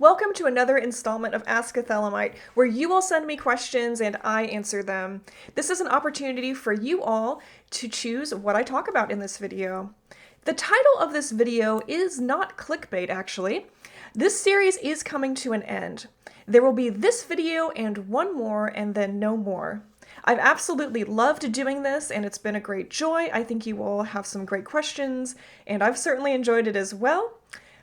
Welcome to another installment of Ask a Thelemite, where you all send me questions and I answer them. This is an opportunity for you all to choose what I talk about in this video. The title of this video is not clickbait, actually. This series is coming to an end. There will be this video and one more, and then no more. I've absolutely loved doing this, and it's been a great joy. I think you all have some great questions, and I've certainly enjoyed it as well.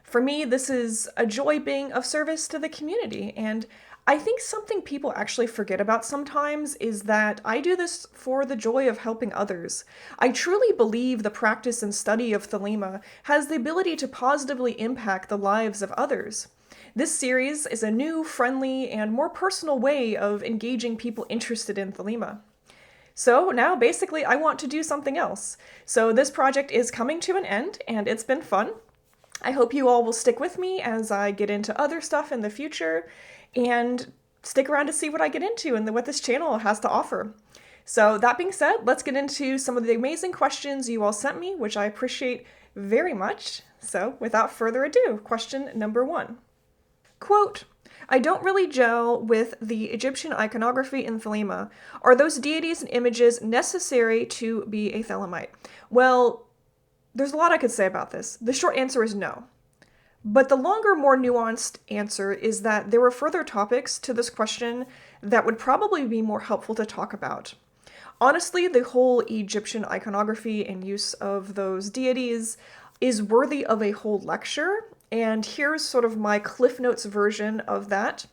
For me, this is a joy being of service to the community, and I think something people actually forget about sometimes is that I do this for the joy of helping others. I truly believe the practice and study of Thelema has the ability to positively impact the lives of others. This series is a new, friendly, and more personal way of engaging people interested in Thelema. So now, basically, I want to do something else. So this project is coming to an end, and it's been fun. I hope you all will stick with me as I get into other stuff in the future, and stick around to see what I get into and what this channel has to offer. So that being said, let's get into some of the amazing questions you all sent me, which I appreciate very much. So without further ado, question number 1. Quote, I don't really gel with the Egyptian iconography in Thelema. Are those deities and images necessary to be a Thelemite? Well, there's a lot I could say about this. The short answer is no. But the longer, more nuanced answer is that there were further topics to this question that would probably be more helpful to talk about. Honestly, the whole Egyptian iconography and use of those deities is worthy of a whole lecture, and here's sort of my Cliff Notes version of that.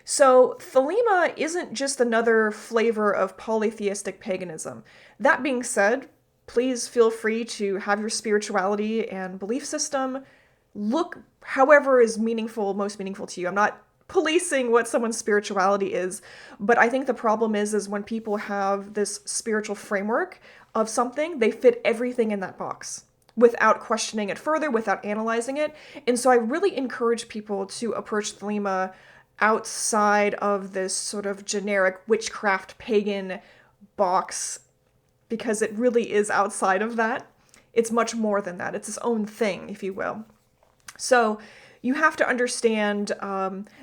So, Thelema isn't just another flavor of polytheistic paganism. That being said, please feel free to have your spirituality and belief system look however is most meaningful to you. I'm not policing what someone's spirituality is, but I think the problem is when people have this spiritual framework of something, they fit everything in that box without questioning it further, without analyzing it. And so I really encourage people to approach Thelema outside of this sort of generic witchcraft pagan box, because it really is outside of that. It's much more than that. It's its own thing, if you will. So you have to understand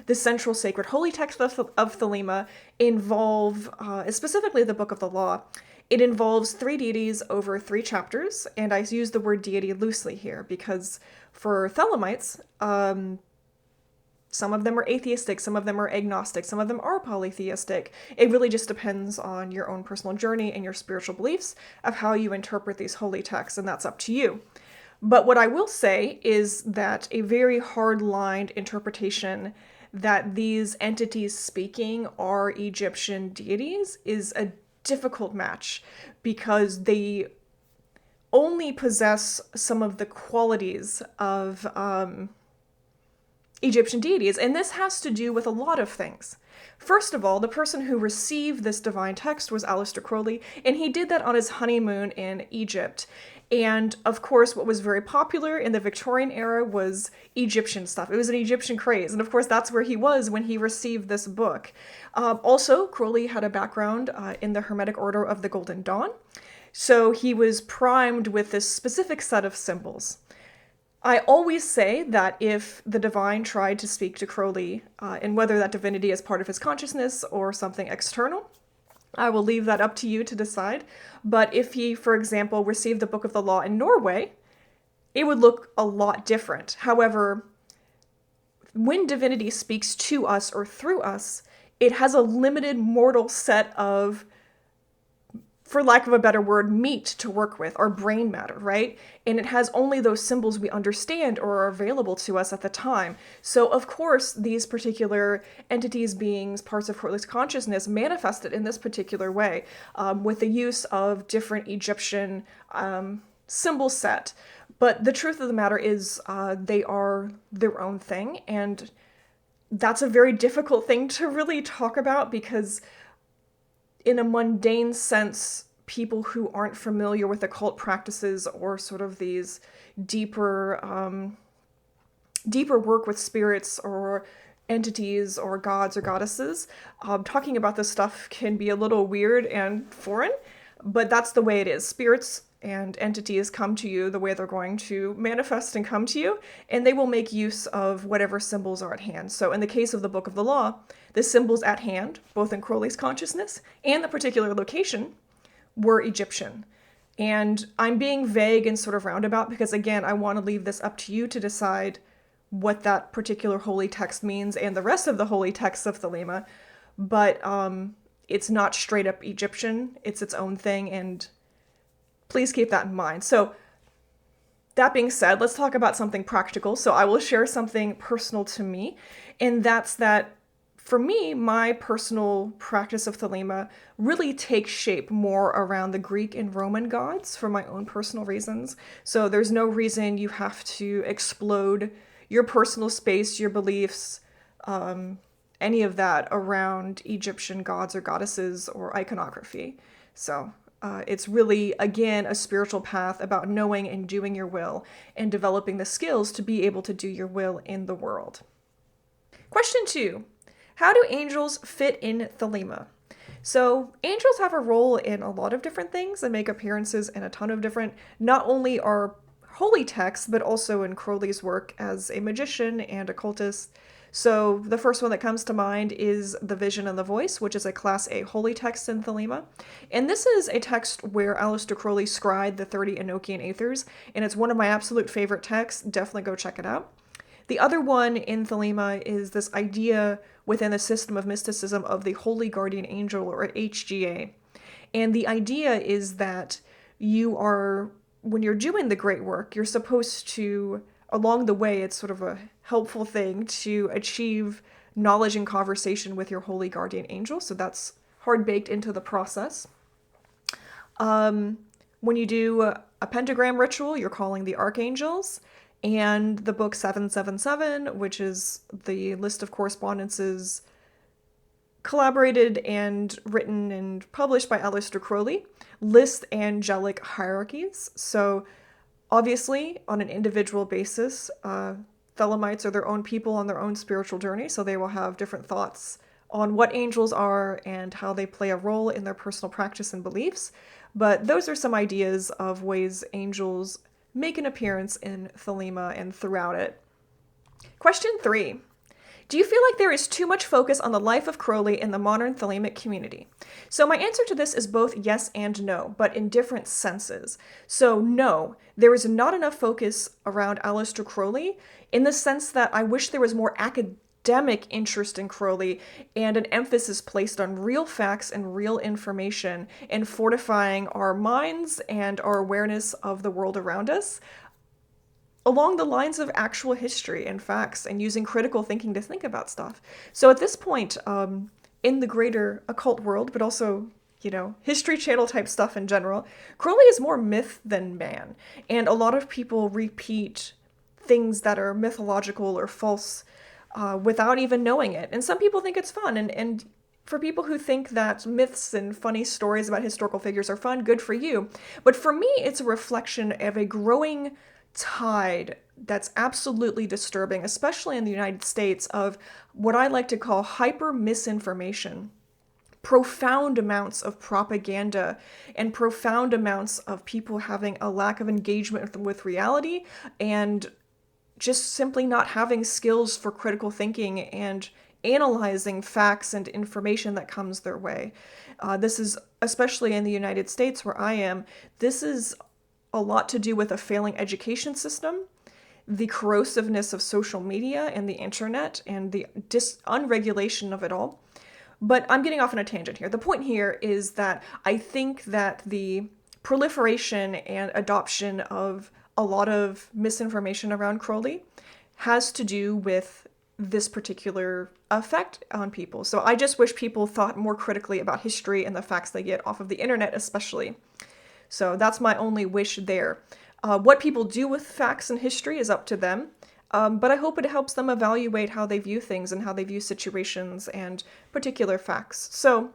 the central sacred holy text of Thelema involve, specifically the Book of the Law. It involves 3 deities over 3 chapters, and I use the word deity loosely here because for Thelemites, some of them are atheistic, some of them are agnostic, some of them are polytheistic. It really just depends on your own personal journey and your spiritual beliefs of how you interpret these holy texts, and that's up to you. But what I will say is that a very hard-lined interpretation that these entities speaking are Egyptian deities is a difficult match because they only possess some of the qualities of Egyptian deities, and this has to do with a lot of things. First of all, the person who received this divine text was Aleister Crowley, and he did that on his honeymoon in Egypt. And of course, what was very popular in the Victorian era was Egyptian stuff. It was an Egyptian craze, and of course that's where he was when he received this book. Also, Crowley had a background in the Hermetic Order of the Golden Dawn, so he was primed with this specific set of symbols. I always say that if the divine tried to speak to Crowley, and whether that divinity is part of his consciousness or something external, I will leave that up to you to decide. But if he, for example, received the Book of the Law in Norway, it would look a lot different. However, when divinity speaks to us or through us, it has a limited mortal set of, for lack of a better word, meat to work with, or brain matter, right? And it has only those symbols we understand or are available to us at the time. So, of course, these particular entities, beings, parts of Crowley's consciousness manifested in this particular way, with the use of different Egyptian symbol set. But the truth of the matter is they are their own thing, and that's a very difficult thing to really talk about because in a mundane sense, people who aren't familiar with occult practices or sort of these deeper work with spirits or entities or gods or goddesses, talking about this stuff can be a little weird and foreign, but that's the way it is. Spirits and entities come to you the way they're going to manifest and come to you, and they will make use of whatever symbols are at hand. So in the case of the Book of the Law, the symbols at hand, both in Crowley's consciousness and the particular location, were Egyptian. And I'm being vague and sort of roundabout because, again, I want to leave this up to you to decide what that particular holy text means and the rest of the holy texts of Thelema. But it's not straight up Egyptian. It's its own thing, and please keep that in mind. So that being said, let's talk about something practical. So I will share something personal to me, and that's that for me, my personal practice of Thelema really takes shape more around the Greek and Roman gods for my own personal reasons. So there's no reason you have to explode your personal space, your beliefs, any of that around Egyptian gods or goddesses or iconography. So it's really, again, a spiritual path about knowing and doing your will and developing the skills to be able to do your will in the world. Question 2. How do angels fit in Thelema? So angels have a role in a lot of different things and make appearances in a ton of different, not only our holy texts, but also in Crowley's work as a magician and occultist. So the first one that comes to mind is The Vision and the Voice, which is a Class A holy text in Thelema. And this is a text where Aleister Crowley scried the 30 Enochian Aethers, and it's one of my absolute favorite texts. Definitely go check it out. The other one in Thelema is this idea within the system of mysticism of the Holy Guardian Angel, or HGA. And the idea is that you are, when you're doing the great work, you're supposed to, along the way, it's sort of a helpful thing to achieve knowledge and conversation with your Holy Guardian Angel. So that's hard-baked into the process. When you do a pentagram ritual, you're calling the archangels. And the book 777, which is the list of correspondences collaborated and written and published by Aleister Crowley, lists angelic hierarchies. So obviously, on an individual basis, Thelemites are their own people on their own spiritual journey, so they will have different thoughts on what angels are and how they play a role in their personal practice and beliefs. But those are some ideas of ways angels make an appearance in Thelema and throughout it. Question 3. Do you feel like there is too much focus on the life of Crowley in the modern Thelemic community? So my answer to this is both yes and no, but in different senses. So no, there is not enough focus around Aleister Crowley in the sense that I wish there was more academic interest in Crowley and an emphasis placed on real facts and real information and fortifying our minds and our awareness of the world around us along the lines of actual history and facts and using critical thinking to think about stuff. So at this point, in the greater occult world, but also, History Channel type stuff in general, Crowley is more myth than man. And a lot of people repeat things that are mythological or false without even knowing it. And some people think it's fun. And for people who think that myths and funny stories about historical figures are fun, good for you. But for me, it's a reflection of a growing tide that's absolutely disturbing, especially in the United States, of what I like to call hyper misinformation. Profound amounts of propaganda and profound amounts of people having a lack of engagement with reality and just simply not having skills for critical thinking and analyzing facts and information that comes their way. This is, especially in the United States where I am, this is a lot to do with a failing education system, the corrosiveness of social media and the internet, and the unregulation of it all. But I'm getting off on a tangent here. The point here is that I think that the proliferation and adoption of a lot of misinformation around Crowley has to do with this particular effect on people. So I just wish people thought more critically about history and the facts they get off of the internet especially. So that's my only wish there. What people do with facts and history is up to them, but I hope it helps them evaluate how they view things and how they view situations and particular facts. So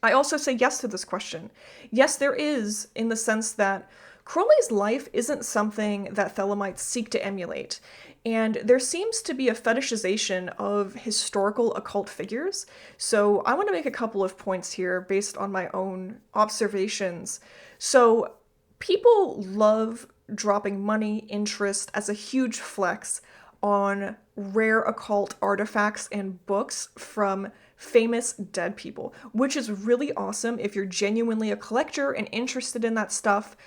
I also say yes to this question. Yes, there is, in the sense that Crowley's life isn't something that Thelemites seek to emulate, and there seems to be a fetishization of historical occult figures. So I want to make a couple of points here based on my own observations. So People love dropping money, interest as a huge flex on rare occult artifacts and books from famous dead people, which is really awesome if you're genuinely a collector and interested in that stuff.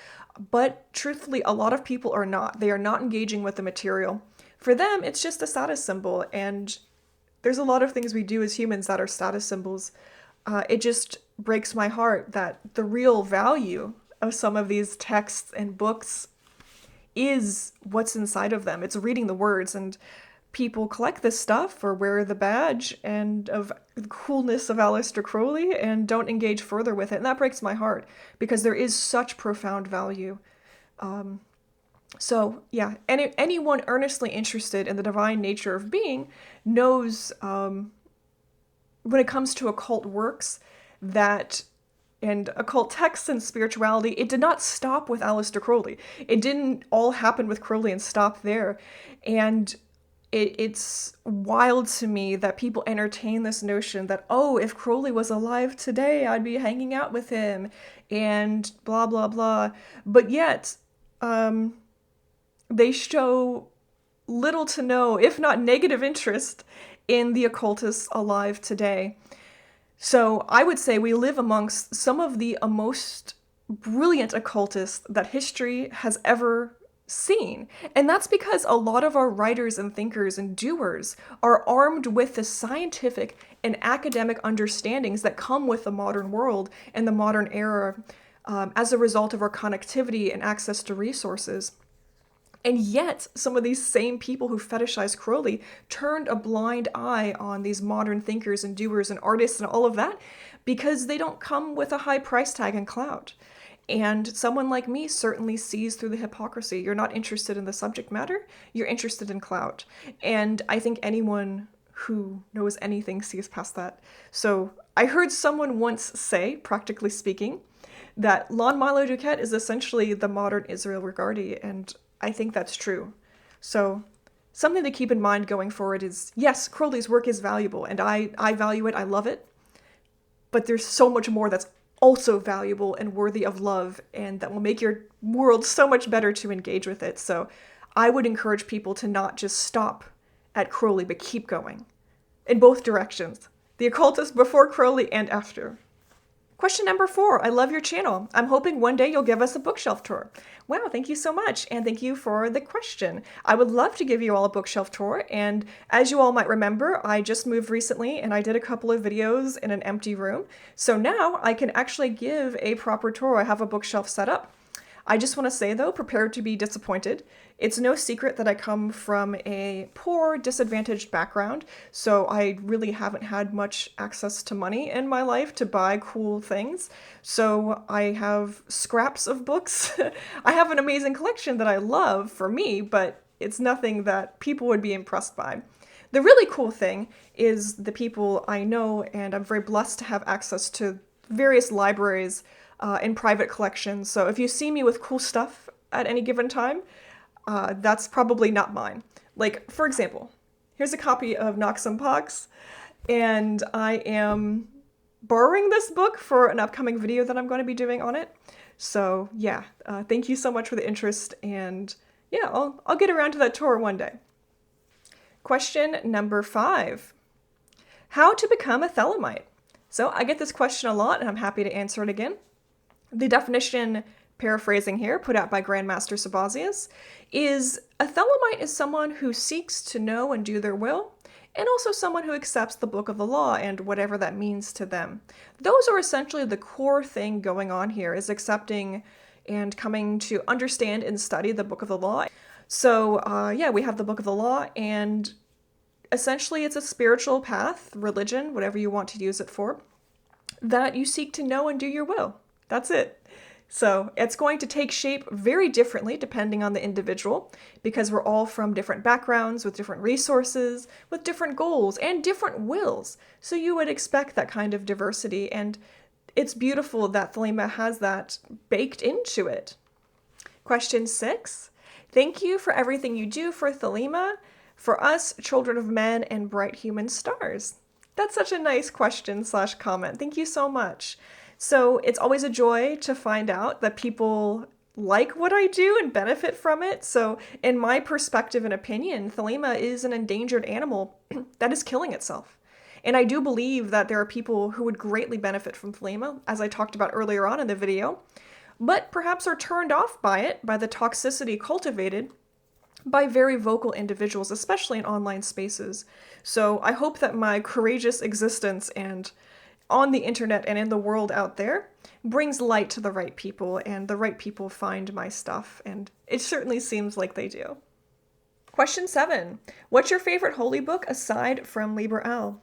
But truthfully, a lot of people are not. They are not engaging with the material. For them, it's just a status symbol, and there's a lot of things we do as humans that are status symbols. It just breaks my heart that the real value of some of these texts and books is what's inside of them. It's reading the words, and people collect this stuff or wear the badge and of the coolness of Aleister Crowley and don't engage further with it. And that breaks my heart because there is such profound value. So yeah, anyone earnestly interested in the divine nature of being knows when it comes to occult works that and occult texts and spirituality, it did not stop with Aleister Crowley. It didn't all happen with Crowley and stop there. And it's wild to me that people entertain this notion that, oh, if Crowley was alive today, I'd be hanging out with him and blah, blah, blah. But yet, they show little to no, if not negative interest in the occultists alive today. So I would say we live amongst some of the most brilliant occultists that history has ever seen. And that's because a lot of our writers and thinkers and doers are armed with the scientific and academic understandings that come with the modern world and the modern era as a result of our connectivity and access to resources. And yet, some of these same people who fetishize Crowley turned a blind eye on these modern thinkers and doers and artists and all of that because they don't come with a high price tag and clout. And someone like me certainly sees through the hypocrisy. You're not interested in the subject matter, you're interested in clout. And I think anyone who knows anything sees past that. So I heard someone once say, practically speaking, that Lon Milo Duquette is essentially the modern Israel Regardie, and I think that's true. So something to keep in mind going forward is, yes, Crowley's work is valuable, and I value it, I love it, but there's so much more that's also valuable and worthy of love, and that will make your world so much better to engage with it. So I would encourage people to not just stop at Crowley, but keep going in both directions. The occultist before Crowley and after. Question number 4. I love your channel. I'm hoping one day you'll give us a bookshelf tour. Wow, thank you so much, and thank you for the question. I would love to give you all a bookshelf tour, and as you all might remember, I just moved recently and I did a couple of videos in an empty room, so now I can actually give a proper tour. I have a bookshelf set up. I just want to say, though, prepare to be disappointed. It's no secret that I come from a poor, disadvantaged background, so I really haven't had much access to money in my life to buy cool things. So I have scraps of books. I have an amazing collection that I love for me, but it's nothing that people would be impressed by. The really cool thing is the people I know, and I'm very blessed to have access to various libraries in private collections. So if you see me with cool stuff at any given time, that's probably not mine. Like, for example, here's a copy of Nox and Pox, and I am borrowing this book for an upcoming video that I'm going to be doing on it. So yeah, thank you so much for the interest, and yeah, I'll get around to that tour one day. Question number 5. How to become a Thelemite? So I get this question a lot, and I'm happy to answer it again. The definition, paraphrasing here, put out by Grandmaster Sabazius, is a Thelemite is someone who seeks to know and do their will, and also someone who accepts the book of the law and whatever that means to them. Those are essentially the core thing going on here, is accepting and coming to understand and study the book of the law. So yeah, we have the book of the law, and essentially it's a spiritual path, religion, whatever you want to use it for, that you seek to know and do your will. That's it. So it's going to take shape very differently depending on the individual, because we're all from different backgrounds, with different resources, with different goals, and different wills. So you would expect that kind of diversity, and it's beautiful that Thelema has that baked into it. Question 6. Thank you for everything you do for Thelema, for us, children of men and bright human stars. That's such a nice question/comment. Thank you so much. So it's always a joy to find out that people like what I do and benefit from it. So in my perspective and opinion, Thelema is an endangered animal that is killing itself. And I do believe that there are people who would greatly benefit from Thelema, as I talked about earlier on in the video, but perhaps are turned off by it, by the toxicity cultivated by very vocal individuals, especially in online spaces. So I hope that my courageous existence and on the internet and in the world out there brings light to the right people, and the right people find my stuff, and it certainly seems like they do. Question 7. What's your favorite holy book aside from Liber?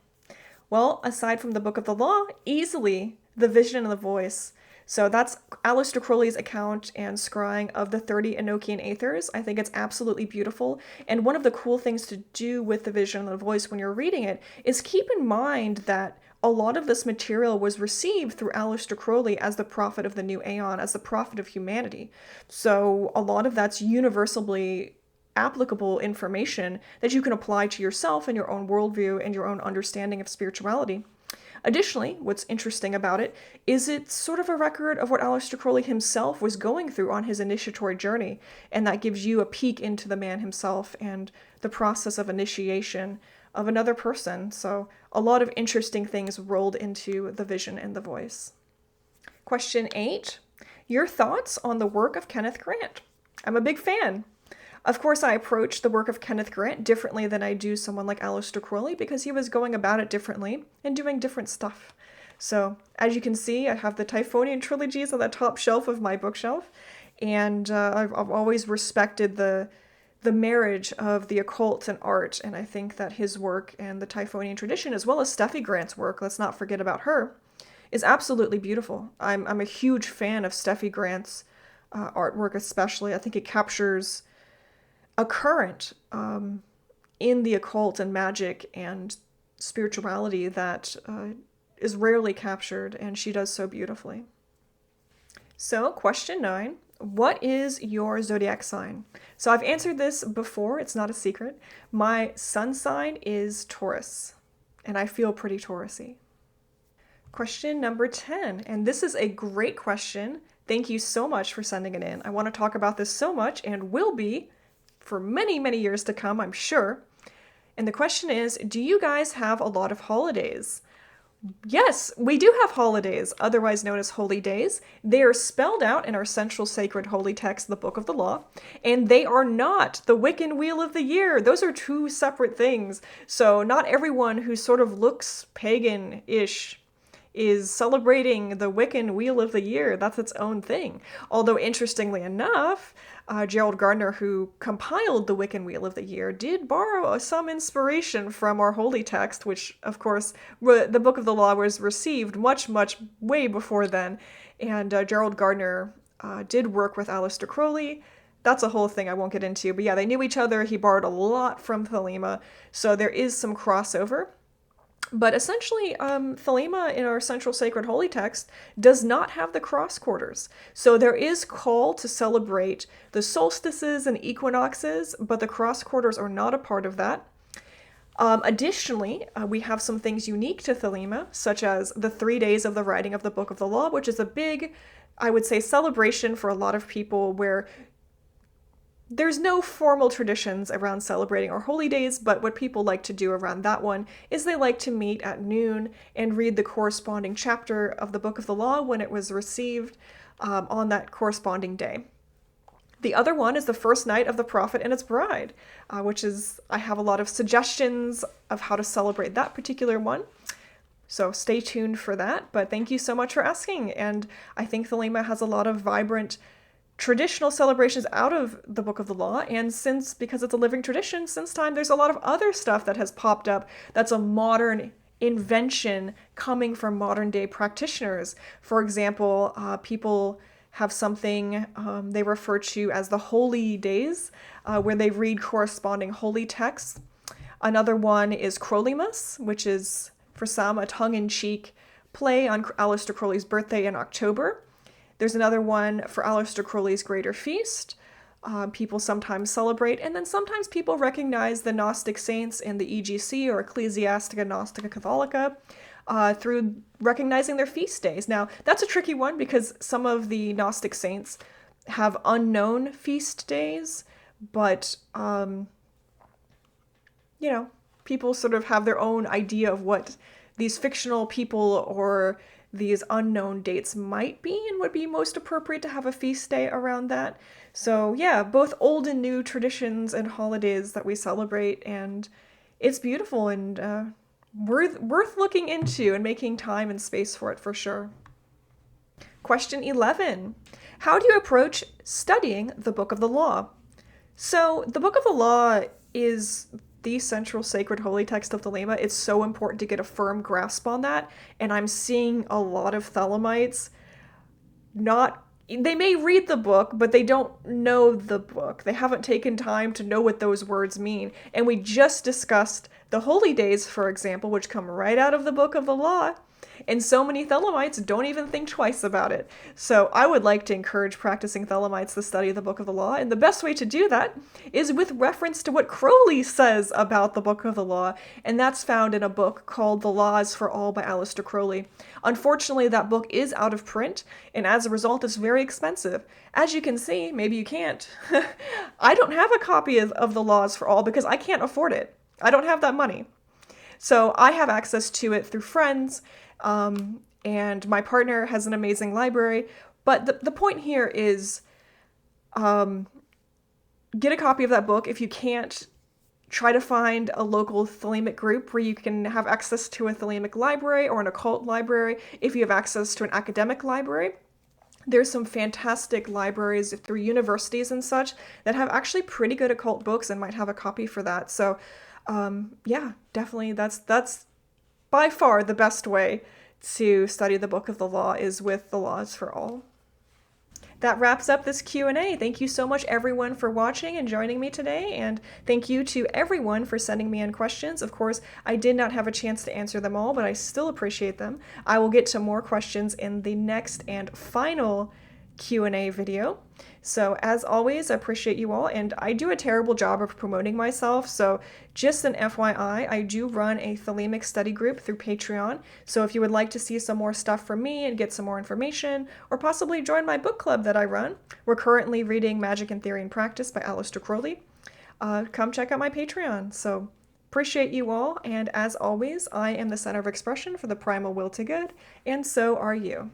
Well, aside from the Book of the Law, easily the Vision and the Voice. So that's Aleister Crowley's account and scrying of the 30 Enochian Aethers. I think it's absolutely beautiful. And one of the cool things to do with the Vision and the Voice when you're reading it is keep in mind that a lot of this material was received through Aleister Crowley as the prophet of the new aeon, as the prophet of humanity. So a lot of that's universally applicable information that you can apply to yourself and your own worldview and your own understanding of spirituality. Additionally, what's interesting about it is it's sort of a record of what Aleister Crowley himself was going through on his initiatory journey, and that gives you a peek into the man himself and the process of initiation of another person. So a lot of interesting things rolled into the Vision and the Voice. Question 8. Your thoughts on the work of Kenneth Grant? I'm a big fan. Of course, I approach the work of Kenneth Grant differently than I do someone like Aleister Crowley because he was going about it differently and doing different stuff. So, as you can see, I have the Typhonian trilogies on the top shelf of my bookshelf, and I've always respected the marriage of the occult and art, and I think that his work and the Typhonian tradition, as well as Steffi Grant's work, let's not forget about her, is absolutely beautiful. I'm a huge fan of Steffi Grant's artwork especially. I think it captures a current in the occult and magic and spirituality that is rarely captured, and she does so beautifully. So, question 9. What is your zodiac sign? So I've answered this before, it's not a secret. My sun sign is Taurus, and I feel pretty Taurus-y. Question number 10, and this is a great question. Thank you so much for sending it in. I want to talk about this so much, and will be for many, many years to come, I'm sure. And the question is, do you guys have a lot of holidays? Yes, we do have holidays, otherwise known as holy days. They are spelled out in our central sacred holy text, the Book of the Law, and they are not the Wiccan Wheel of the Year. Those are two separate things. So not everyone who sort of looks pagan-ish is celebrating the Wiccan Wheel of the Year. That's its own thing. Although, interestingly enough, Gerald Gardner, who compiled the Wiccan Wheel of the Year, did borrow some inspiration from our holy text, which, of course, the Book of the Law was received much, much way before then. And Gerald Gardner did work with Aleister Crowley. That's a whole thing I won't get into. But yeah, they knew each other. He borrowed a lot from Thelema. So there is some crossover. But essentially, Thelema in our central sacred holy text does not have the cross quarters. So there is call to celebrate the solstices and equinoxes, but the cross quarters are not a part of that. Additionally, we have some things unique to Thelema, such as the 3 days of the writing of the Book of the Law, which is a big, I would say, celebration for a lot of people where there's no formal traditions around celebrating our holy days, but what people like to do around that one is they like to meet at noon and read the corresponding chapter of the Book of the Law when it was received on that corresponding day. The other one is the first night of the Prophet and its Bride, which is, I have a lot of suggestions of how to celebrate that particular one. So stay tuned for that, but thank you so much for asking. And I think Thelema has a lot of vibrant traditional celebrations out of the Book of the Law, and because it's a living tradition, since time, there's a lot of other stuff that has popped up that's a modern invention coming from modern day practitioners. For example, people have something they refer to as the holy days, where they read corresponding holy texts. Another one is Crowleymas, which is, for some, a tongue-in-cheek play on Aleister Crowley's birthday in October. There's another one for Aleister Crowley's Greater Feast. People sometimes celebrate, and then sometimes people recognize the Gnostic saints in the EGC, or Ecclesiastica Gnostica Catholica, through recognizing their feast days. Now, that's a tricky one because some of the Gnostic saints have unknown feast days, but, you know, people sort of have their own idea of what these fictional people or these unknown dates might be and would be most appropriate to have a feast day around that. So yeah, both old and new traditions and holidays that we celebrate, and it's beautiful and worth looking into and making time and space for it for sure. Question 11. How do you approach studying the Book of the Law? So the Book of the Law is the central sacred holy text of Thelema. It's so important to get a firm grasp on that, and I'm seeing a lot of Thelemites they may read the book, but they don't know the book. They haven't taken time to know what those words mean. And we just discussed the holy days, for example, which come right out of the Book of the Law. And so many Thelemites don't even think twice about it. So I would like to encourage practicing Thelemites to study the Book of the Law. And the best way to do that is with reference to what Crowley says about the Book of the Law. And that's found in a book called The Laws for All by Aleister Crowley. Unfortunately, that book is out of print, and as a result, it's very expensive. As you can see, maybe you can't. I don't have a copy of The Laws for All because I can't afford it. I don't have that money. So I have access to it through friends, and my partner has an amazing library. But the point here is get a copy of that book. If you can't, try to find a local Thelemic group where you can have access to a Thelemic library or an occult library. If you have access to an academic library, there's some fantastic libraries through universities and such that have actually pretty good occult books and might have a copy for that. So yeah, definitely that's by far the best way to study the Book of the Law is with The Laws for All. That wraps up this Q&A. Thank you so much, everyone, for watching and joining me today, and thank you to everyone for sending me in questions. Of course, I did not have a chance to answer them all, but I still appreciate them. I will get to more questions in the next and final Q&A video. So as always, I appreciate you all, and I do a terrible job of promoting myself, so just an FYI, I do run a Thelemic study group through Patreon, so if you would like to see some more stuff from me and get some more information, or possibly join my book club that I run, we're currently reading Magick in Theory and Practice by Aleister Crowley, come check out my Patreon. So appreciate you all, and as always, I am the center of expression for the primal will to good, and so are you.